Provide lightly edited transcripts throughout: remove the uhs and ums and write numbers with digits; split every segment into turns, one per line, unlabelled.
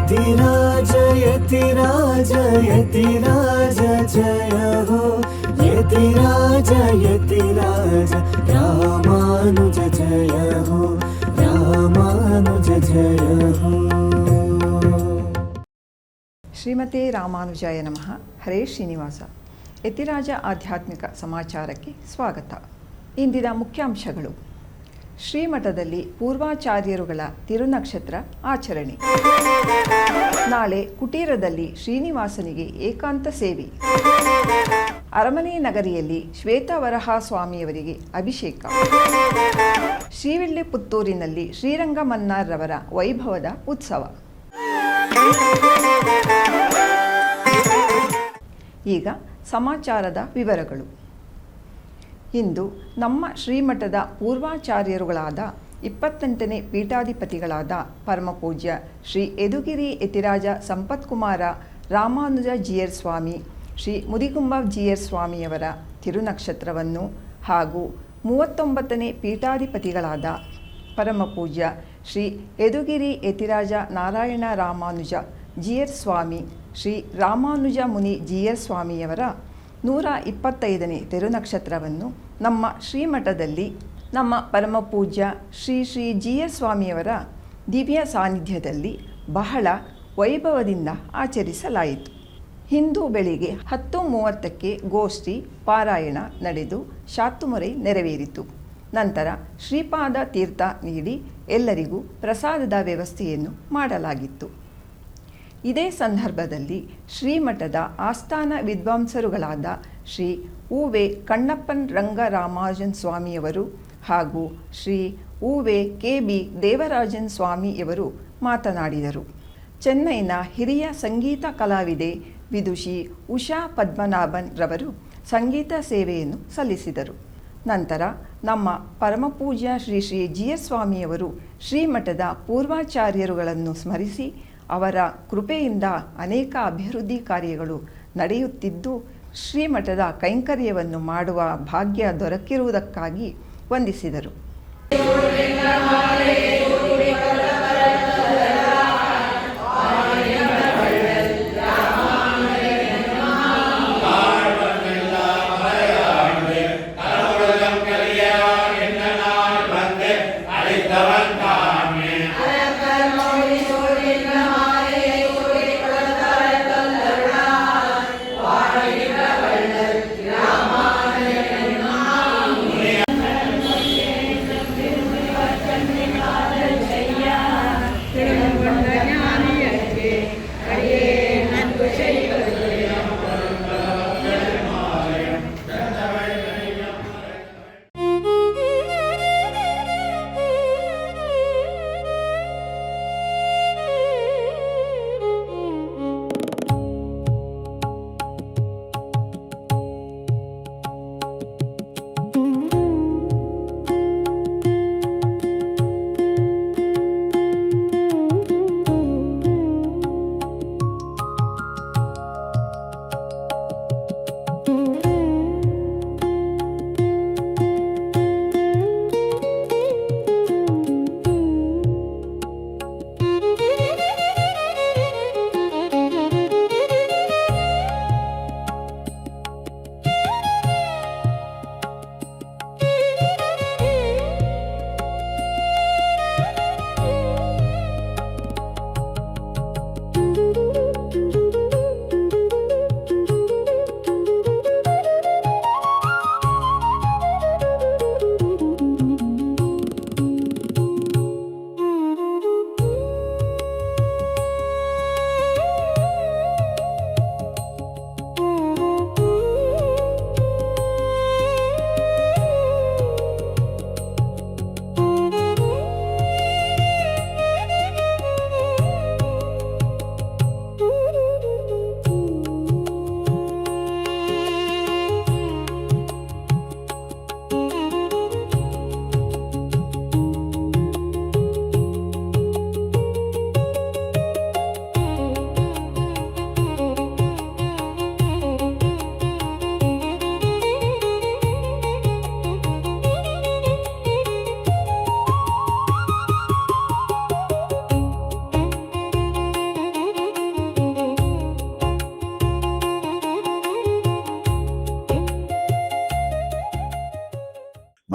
यतिराज यतिराज यतिराज जय हो यतिराज यतिराज रामानुज जय हो रामानुज जय हो।
ಶ್ರೀಮತೆ ರಾಮಾನುಜಾಯ ನಮಃ. ಹರೇ ಶ್ರೀನಿವಾಸ. ಯತಿರಾಜ ಆಧ್ಯಾತ್ಮಿಕ ಸಮಾಚಾರಕ್ಕೆ ಸ್ವಾಗತ. ಇಂದಿನ ಮುಖ್ಯಾಂಶಗಳು: ಶ್ರೀಮಠದಲ್ಲಿ ಪೂರ್ವಾಚಾರ್ಯರುಗಳ ತಿರುನಕ್ಷತ್ರ ಆಚರಣೆ. ನಾಳೆ ಕುಟೀರದಲ್ಲಿ ಶ್ರೀನಿವಾಸನಿಗೆ ಏಕಾಂತ ಸೇವೆ. ಅರಮನೆ ನಗರಿಯಲ್ಲಿ ಶ್ವೇತವರಹ ಸ್ವಾಮಿಯವರಿಗೆ ಅಭಿಷೇಕ. ಶ್ರೀವಿಲ್ಲಿಪುತ್ತೂರಿನಲ್ಲಿ ಶ್ರೀರಂಗ ಮನ್ನಾರ್ರವರ ವೈಭವದ ಉತ್ಸವ. ಈಗ ಸಮಾಚಾರದ ವಿವರಗಳು. ಇಂದು ನಮ್ಮ ಶ್ರೀಮಠದ ಪೂರ್ವಾಚಾರ್ಯರುಗಳಾದ 28ನೇ ಪೀಠಾಧಿಪತಿಗಳಾದ ಪರಮಪೂಜ್ಯ ಶ್ರೀ ಯದುಗಿರಿ ಯತಿರಾಜ ಸಂಪತ್ಕುಮಾರ ರಾಮಾನುಜ ಜಿಯರ್ ಸ್ವಾಮಿ, ಶ್ರೀ ಮುದಿಗುಂಬ ಜಿಯರ್ ಸ್ವಾಮಿಯವರ ತಿರುನಕ್ಷತ್ರವನ್ನು ಹಾಗೂ 39ನೇ ಪೀಠಾಧಿಪತಿಗಳಾದ ಪರಮಪೂಜ್ಯ ಶ್ರೀ ಯದುಗಿರಿ ಯತಿರಾಜ ನಾರಾಯಣ ರಾಮಾನುಜ ಜಿಯರ್ ಸ್ವಾಮಿ, ಶ್ರೀ ರಾಮಾನುಜ ಮುನಿ ಜಿಯರ್ ಸ್ವಾಮಿಯವರ 125ನೇ ತಿರುನಕ್ಷತ್ರವನ್ನು ನಮ್ಮ ಶ್ರೀಮಠದಲ್ಲಿ ನಮ್ಮ ಪರಮಪೂಜ್ಯ ಶ್ರೀ ಜಿಯರ್ ಸ್ವಾಮಿಯವರ ದಿವ್ಯ ಸಾನ್ನಿಧ್ಯದಲ್ಲಿ ಬಹಳ ವೈಭವದಿಂದ ಆಚರಿಸಲಾಯಿತು. ಇಂದು ಬೆಳಿಗ್ಗೆ 10:30ಕ್ಕೆ ಗೋಷ್ಠಿ ಪಾರಾಯಣ ನಡೆದು ಶಾತುಮೊರೆ ನೆರವೇರಿತು. ನಂತರ ಶ್ರೀಪಾದ ತೀರ್ಥ ನೀಡಿ ಎಲ್ಲರಿಗೂ ಪ್ರಸಾದದ ವ್ಯವಸ್ಥೆಯನ್ನು ಮಾಡಲಾಗಿತ್ತು. ಇದೇ ಸಂದರ್ಭದಲ್ಲಿ ಶ್ರೀಮಠದ ಆಸ್ಥಾನ ವಿದ್ವಾಂಸರುಗಳಾದ ಶ್ರೀ ಉ.ವೆ. ಕಣ್ಣಪ್ಪನ್ ರಂಗರಾಮಾನುಜನ್ ಸ್ವಾಮಿಯವರು ಹಾಗೂ ಶ್ರೀ ಉ.ವೆ. ಕೆ.ಬಿ. ದೇವರಾಜನ್ ಸ್ವಾಮಿಯವರು ಮಾತನಾಡಿದರು. ಚೆನ್ನೈನ ಹಿರಿಯ ಸಂಗೀತ ಕಲಾವಿದೆ ವಿದುಷಿ ಉಷಾ ಪದ್ಮನಾಭನ್ ರವರು ಸಂಗೀತ ಸೇವೆಯನ್ನು ಸಲ್ಲಿಸಿದರು. ನಂತರ ನಮ್ಮ ಪರಮಪೂಜ್ಯ ಶ್ರೀ ಜಿಯರ್ ಸ್ವಾಮಿಯವರು ಶ್ರೀಮಠದ ಪೂರ್ವಾಚಾರ್ಯರುಗಳನ್ನು ಸ್ಮರಿಸಿ ಅವರ ಕೃಪೆಯಿಂದ ಅನೇಕ ಅಭಿವೃದ್ಧಿ ಕಾರ್ಯಗಳು ನಡೆಯುತ್ತಿದ್ದು ಶ್ರೀಮಠದ ಕೈಂಕರ್ಯವನ್ನು ಮಾಡುವ ಭಾಗ್ಯ ದೊರಕಿರುವುದಕ್ಕಾಗಿ ವಂದಿಸಿದರು.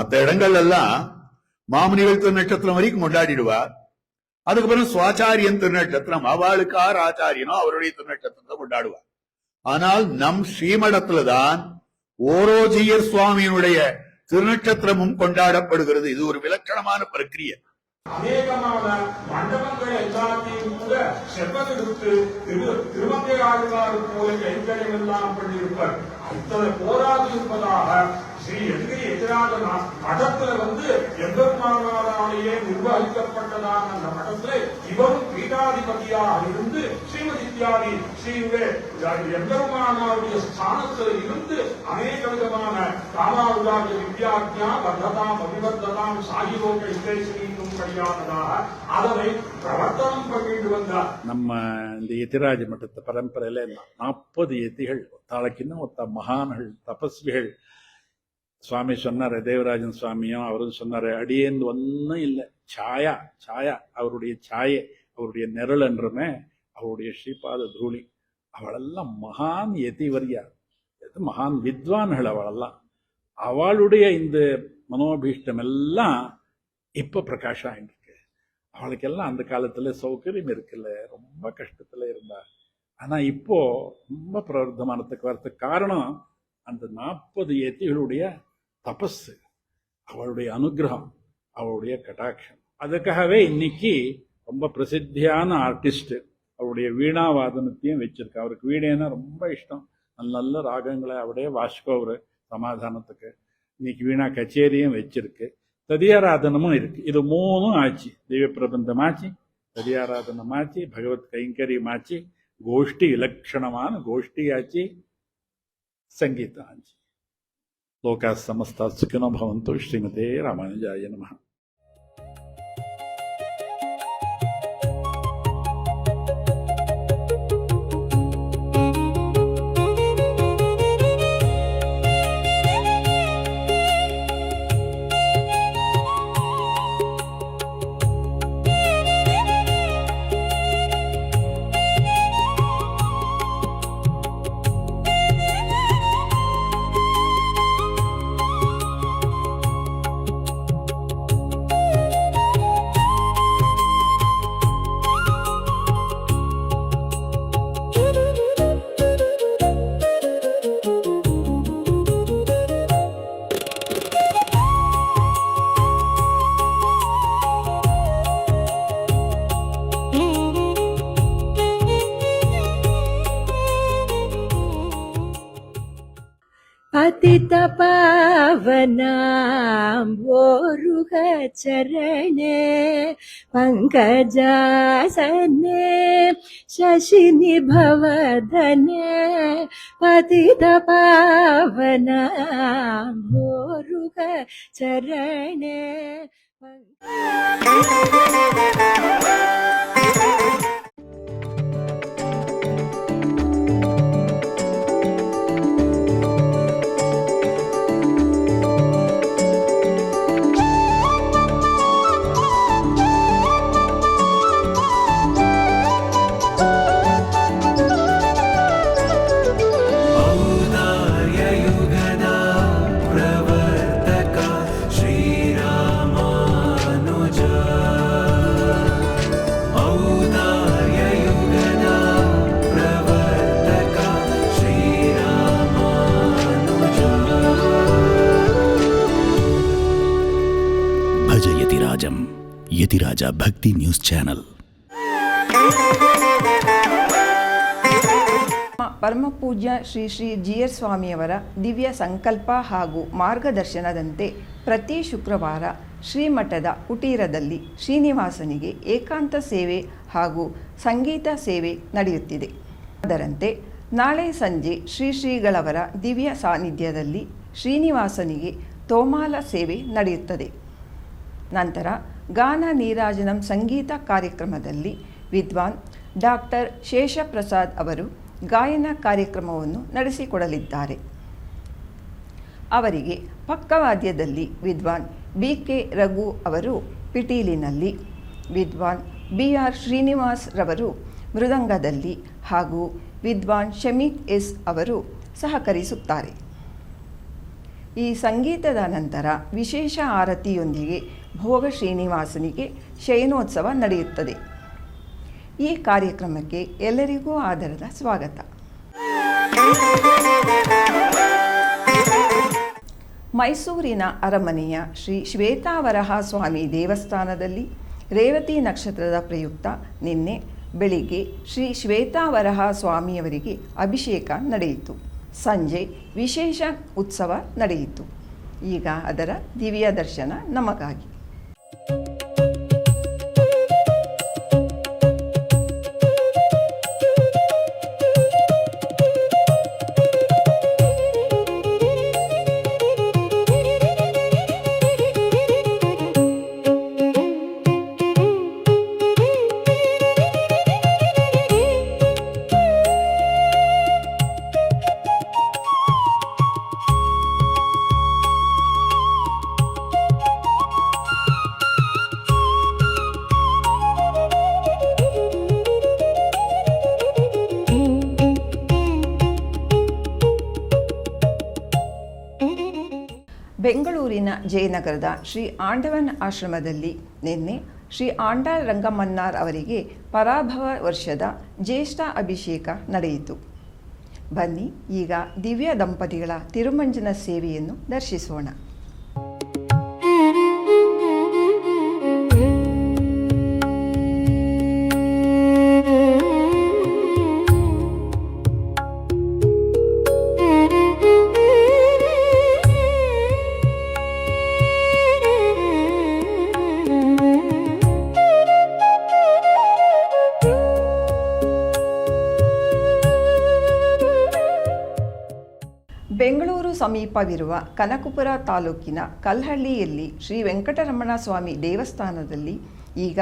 மற்ற இடங்கள்லாம் மாமுனிகள் திருநட்சத்திரம் வரைக்கும் கொண்டாடிடுவார். அதுக்கப்புறம் சுவாச்சாரியன் திருநட்சத்திரம், அவளுக்கார் ஆச்சாரியனோ அவருடைய திருநட்சத்திரத்தை கொண்டாடுவார். ஆனால் நம் ஸ்ரீமடத்துலதான் ஓரோஜியர் சுவாமியினுடைய திருநட்சத்திரமும் கொண்டாடப்படுகிறது. இது ஒரு விலட்சணமான பிரக்கிரியை.
அநேகமான மண்டபங்கள் எல்லாத்தையும் கூட செவ்வெடுத்து திருமங்கை ஆழ்வார் போல கைங்கரியம் எல்லாம் பண்ணியிருப்பார். இத்தனை போராது இருப்பதாக ஸ்ரீ எதிரி எதிராக மடத்துல எம்பெருமானாராலேயே நிர்வகிக்கப்பட்டதான அந்த மடத்துல இவரும் பீடாதிபதியாக இருந்து ஸ்ரீமதி இத்தியாதி ஸ்ரீ எம்பெருமானாருடைய ஸ்தானத்தில் இருந்து அநேக விதமான ராமாவுடாக வித்யாஜா வர்த்ததாம் அபிவர்த்ததாம் சாகிலோக இசைஸ்ரீனும் படியானதாக அதனை பிரவர்த்தனம் பண்ணிட்டு வந்தார்.
ನಮ್ಮ இந்த எதிராஜ மட்டத்த பரம்பரையில 40 எதிகள் தாளக்கின்னு ஒத்த மகான்கள் தபஸ்விகள். சுவாமி சொன்னாரு, தேவராஜன் சுவாமியும் அவரும் சொன்னாரு, அடியேந்து ஒன்னும் இல்லை, சாயா சாயா அவருடைய சாயை அவருடைய நிரல் என்றுமே அவருடைய ஸ்ரீபாத தூளி. அவளெல்லாம் மகான் எதிவரியா, மகான் வித்வான்கள் அவளெல்லாம். அவளுடைய இந்த மனோபீஷ்டம் எல்லாம் இப்ப பிரகாஷம் ஆயிருக்கு. அவளுக்கெல்லாம் அந்த காலத்துல சௌகரியம் இருக்குல்ல, ரொம்ப கஷ்டத்துல இருந்தா. ஆனா இப்போ ரொம்ப பிரவர்த்தமானத்துக்கு வரதுக்கு காரணம் அந்த 40 எத்திகளுடைய தபஸ், அவளுடைய அனுகிரகம், அவளுடைய கட்டாட்சம். அதுக்காகவே இன்னைக்கு ரொம்ப பிரசித்தியான ஆர்டிஸ்ட் அவருடைய வீணாவாதனத்தையும் வச்சிருக்கு. அவருக்கு வீணேன்னா ரொம்ப இஷ்டம். நல்ல நல்ல ராகங்களை அவருடைய வாசிக்கோவர் சமாதானத்துக்கு. இன்னைக்கு வீணா கச்சேரியும் வச்சிருக்கு, ததியாராதனமும் இருக்கு. இது 3 ஆச்சு. திவ்ய பிரபந்தம் ஆச்சு, ததியாராதனம் ஆச்சு, பகவத் கைங்கரியம் ஆச்சு, கோஷ்டி இலட்சணமான கோஷ்டி ஆச்சு, சங்கீதம் ஆச்சு. லோகா சமஸ்தா சுகினோ பவந்து. ஸ்ரீமதே ராமானுஜாய நமஹ.
पतित पावनाम्भोरुह चरणे पंकजासने शशिनिभवदने पतित पावनाम्भोरुह चरणे
ಯತಿರಾಜ ಭಕ್ತಿ ನ್ಯೂಸ್ ಚಾನೆಲ್.
ಪರಮಪೂಜ್ಯ ಶ್ರೀ ಶ್ರೀ ಜಿಯರ್ ಸ್ವಾಮಿಯವರ ದಿವ್ಯ ಸಂಕಲ್ಪ ಹಾಗೂ ಮಾರ್ಗದರ್ಶನದಂತೆ ಪ್ರತಿ ಶುಕ್ರವಾರ ಶ್ರೀಮಠದ ಕುಟೀರದಲ್ಲಿ ಶ್ರೀನಿವಾಸನಿಗೆ ಏಕಾಂತ ಸೇವೆ ಹಾಗೂ ಸಂಗೀತ ಸೇವೆ ನಡೆಯುತ್ತಿದೆ. ಅದರಂತೆ ನಾಳೆ ಸಂಜೆ ಶ್ರೀಗಳವರ ದಿವ್ಯ ಸಾನ್ನಿಧ್ಯದಲ್ಲಿ ಶ್ರೀನಿವಾಸನಿಗೆ ತೋಮಾಲ ಸೇವೆ ನಡೆಯುತ್ತದೆ. ನಂತರ ಗಾನ ನೀರಾಜನಂ ಸಂಗೀತ ಕಾರ್ಯಕ್ರಮದಲ್ಲಿ ವಿದ್ವಾನ್ ಡಾಕ್ಟರ್ ಶೇಷಪ್ರಸಾದ್ ಅವರು ಗಾಯನ ಕಾರ್ಯಕ್ರಮವನ್ನು ನಡೆಸಿಕೊಡಲಿದ್ದಾರೆ. ಅವರಿಗೆ ಪಕ್ಕವಾದ್ಯದಲ್ಲಿ ವಿದ್ವಾನ್ BK ರಘು ಅವರು ಪಿಟೀಲಿನಲ್ಲಿ, ವಿದ್ವಾನ್ BR ಶ್ರೀನಿವಾಸ್ ರವರು ಮೃದಂಗದಲ್ಲಿ ಹಾಗೂ ವಿದ್ವಾನ್ ಶಮೀತ್ S ಅವರು ಸಹಕರಿಸುತ್ತಾರೆ. ಈ ಸಂಗೀತದ ನಂತರ ವಿಶೇಷ ಆರತಿಯೊಂದಿಗೆ ಭೋಗ ಶ್ರೀನಿವಾಸನಿಗೆ ಶಯನೋತ್ಸವ ನಡೆಯುತ್ತದೆ. ಈ ಕಾರ್ಯಕ್ರಮಕ್ಕೆ ಎಲ್ಲರಿಗೂ ಆದರದ ಸ್ವಾಗತ. ಮೈಸೂರಿನ ಅರಮನೆಯ ಶ್ರೀ ಶ್ವೇತಾವರಹ ಸ್ವಾಮಿ ದೇವಸ್ಥಾನದಲ್ಲಿ ರೇವತಿ ನಕ್ಷತ್ರದ ಪ್ರಯುಕ್ತ ನಿನ್ನೆ ಬೆಳಿಗ್ಗೆ ಶ್ರೀ ಶ್ವೇತಾವರಹ ಸ್ವಾಮಿಯವರಿಗೆ ಅಭಿಷೇಕ ನಡೆಯಿತು. ಸಂಜೆ ವಿಶೇಷ ಉತ್ಸವ ನಡೆಯಿತು. ಈಗ ಅದರ ದಿವ್ಯ ದರ್ಶನ ನಮಗಾಗಿ. ಬೆಂಗಳೂರಿನ ಜಯನಗರದ ಶ್ರೀ ಆಂಡವನ್ ಆಶ್ರಮದಲ್ಲಿ ನಿನ್ನೆ ಶ್ರೀ ಆಂಡಾಳ್ ರಂಗಮನ್ನಾರ್ ಅವರಿಗೆ ಪರಾಭವ ವರ್ಷದ ಜ್ಯೇಷ್ಠ ಅಭಿಷೇಕ ನಡೆಯಿತು. ಬನ್ನಿ ಈಗ ದಿವ್ಯ ದಂಪತಿಗಳ ತಿರುಮಂಜನ ಸೇವೆಯನ್ನು ದರ್ಶಿಸೋಣ. ಬೆಂಗಳೂರು ಸಮೀಪವಿರುವ ಕನಕಪುರ ತಾಲೂಕಿನ ಕಲ್ಹಳ್ಳಿಯಲ್ಲಿ ಶ್ರೀ ವೆಂಕಟರಮಣ ಸ್ವಾಮಿ ದೇವಸ್ಥಾನದಲ್ಲಿ ಈಗ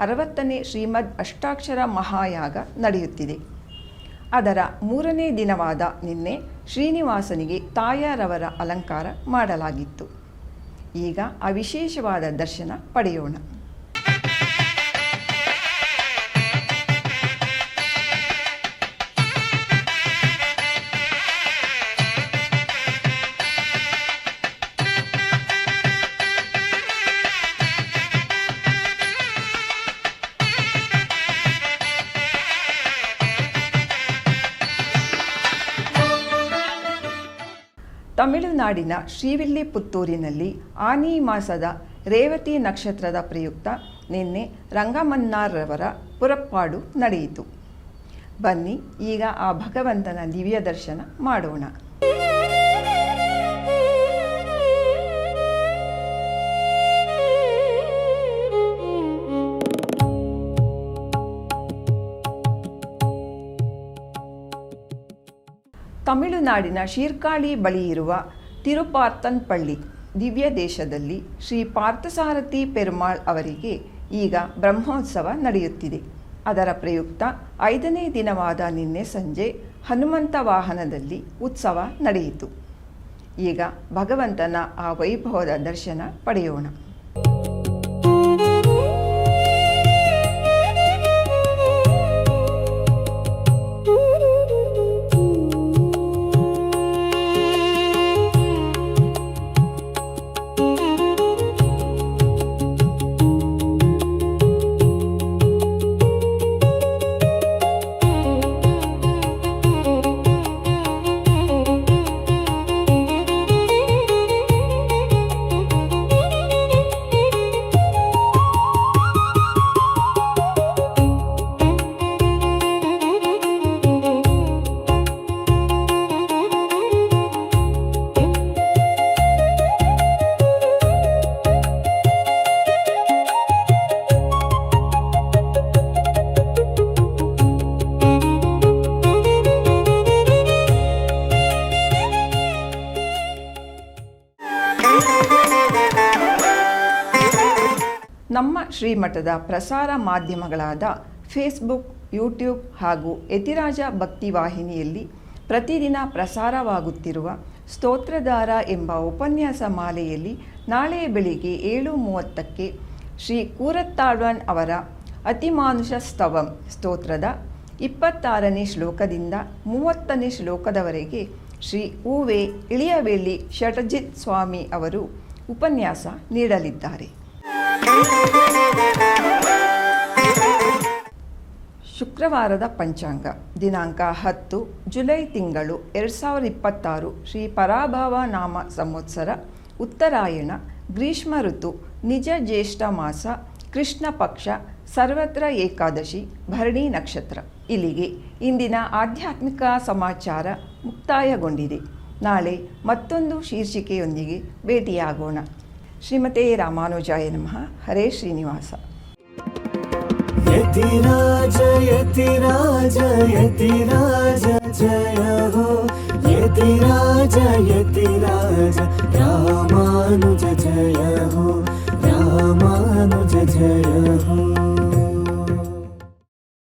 60ನೇ ಶ್ರೀಮದ್ ಅಷ್ಟಾಕ್ಷರ ಮಹಾಯಾಗ ನಡೆಯುತ್ತಿದೆ. ಅದರ 3ನೇ ದಿನವಾದ ನಿನ್ನೆ ಶ್ರೀನಿವಾಸನಿಗೆ ತಾಯಾರವರ ಅಲಂಕಾರ ಮಾಡಲಾಗಿತ್ತು. ಈಗ ಆ ವಿಶೇಷವಾದ ದರ್ಶನ ಪಡೆಯೋಣ. ತಮಿಳುನಾಡಿನ ಶ್ರೀವಿಲ್ಲಿಪುತ್ತೂರಿನಲ್ಲಿ ಆನಿ ಮಾಸದ ರೇವತಿ ನಕ್ಷತ್ರದ ಪ್ರಯುಕ್ತ ನಿನ್ನೆ ರಂಗಮನ್ನಾರ್ರವರ ಪುರಪ್ಪಾಡು ನಡೆಯಿತು. ಬನ್ನಿ ಈಗ ಆ ಭಗವಂತನ ದಿವ್ಯ ದರ್ಶನ ಮಾಡೋಣ. ತಮಿಳುನಾಡಿನ ಶೀರ್ಕಾಳಿ ಬಳಿ ಇರುವ ತಿರುಪಾರ್ತನ್ಪಳ್ಳಿ ದಿವ್ಯ ದೇಶದಲ್ಲಿ ಶ್ರೀ ಪಾರ್ಥಸಾರಥಿ ಪೆರುಮಾಳ್ ಅವರಿಗೆ ಈಗ ಬ್ರಹ್ಮೋತ್ಸವ ನಡೆಯುತ್ತಿದೆ. ಅದರ ಪ್ರಯುಕ್ತ 5ನೇ ದಿನವಾದ ನಿನ್ನೆ ಸಂಜೆ ಹನುಮಂತ ವಾಹನದಲ್ಲಿ ಉತ್ಸವ ನಡೆಯಿತು. ಈಗ ಭಗವಂತನ ಆ ವೈಭವದ ದರ್ಶನ ಪಡೆಯೋಣ. ನಮ್ಮ ಶ್ರೀಮಠದ ಪ್ರಸಾರ ಮಾಧ್ಯಮಗಳಾದ ಫೇಸ್ಬುಕ್, ಯೂಟ್ಯೂಬ್ ಹಾಗೂ ಯತಿರಾಜ ಭಕ್ತಿ ವಾಹಿನಿಯಲ್ಲಿ ಪ್ರತಿದಿನ ಪ್ರಸಾರವಾಗುತ್ತಿರುವ ಸ್ತೋತ್ರಧಾರ ಎಂಬ ಉಪನ್ಯಾಸ ಮಾಲೆಯಲ್ಲಿ ನಾಳೆ ಬೆಳಿಗ್ಗೆ 7:30ಕ್ಕೆ ಶ್ರೀ ಕೂರತ್ತಾಳ್ವಾನ್ ಅವರ ಅತಿಮಾನುಷ ಸ್ತವಂ ಸ್ತೋತ್ರದ 26ನೇ ಶ್ಲೋಕದಿಂದ 30ನೇ ಶ್ಲೋಕದವರೆಗೆ ಶ್ರೀ ಉ.ವೆ. ಇಳಿಯವೇಲಿ ಶಟಜಿತ್ ಸ್ವಾಮಿ ಅವರು ಉಪನ್ಯಾಸ ನೀಡಲಿದ್ದಾರೆ. ಶುಕ್ರವಾರದ ಪಂಚಾಂಗ ದಿನಾಂಕ 10 ಜುಲೈ ತಿಂಗಳು 2026 ಶ್ರೀ ಪರಾಭವ ನಾಮ ಸಂವತ್ಸರ ಉತ್ತರಾಯಣ ಗ್ರೀಷ್ಮ ಋತು ನಿಜ ಜ್ಯೇಷ್ಠ ಮಾಸ ಕೃಷ್ಣ ಪಕ್ಷ ಸರ್ವತ್ರ ಏಕಾದಶಿ ಭರಣಿ ನಕ್ಷತ್ರ. ಇಲ್ಲಿಗೆ ಇಂದಿನ ಆಧ್ಯಾತ್ಮಿಕ ಸಮಾಚಾರ ಮುಕ್ತಾಯಗೊಂಡಿದೆ. ನಾಳೆ ಮತ್ತೊಂದು ಶೀರ್ಷಿಕೆಯೊಂದಿಗೆ ಭೇಟಿಯಾಗೋಣ. ಶ್ರೀಮತೆ ರಾಮಾನುಜಾಯ ನಮಃ. ಹರೇ ಶ್ರೀನಿವಾಸ.
ಯತಿರಾಜ ಯತಿರಾಜ ಯತಿರಾಜ ಜಯ ಹೋ ಯತಿರಾಜ ಯತಿರಾಜ ರಾಮಾನುಜ ಜಯ ಹೋ ರಾಮಾನುಜ ಜಯ ಹೋ.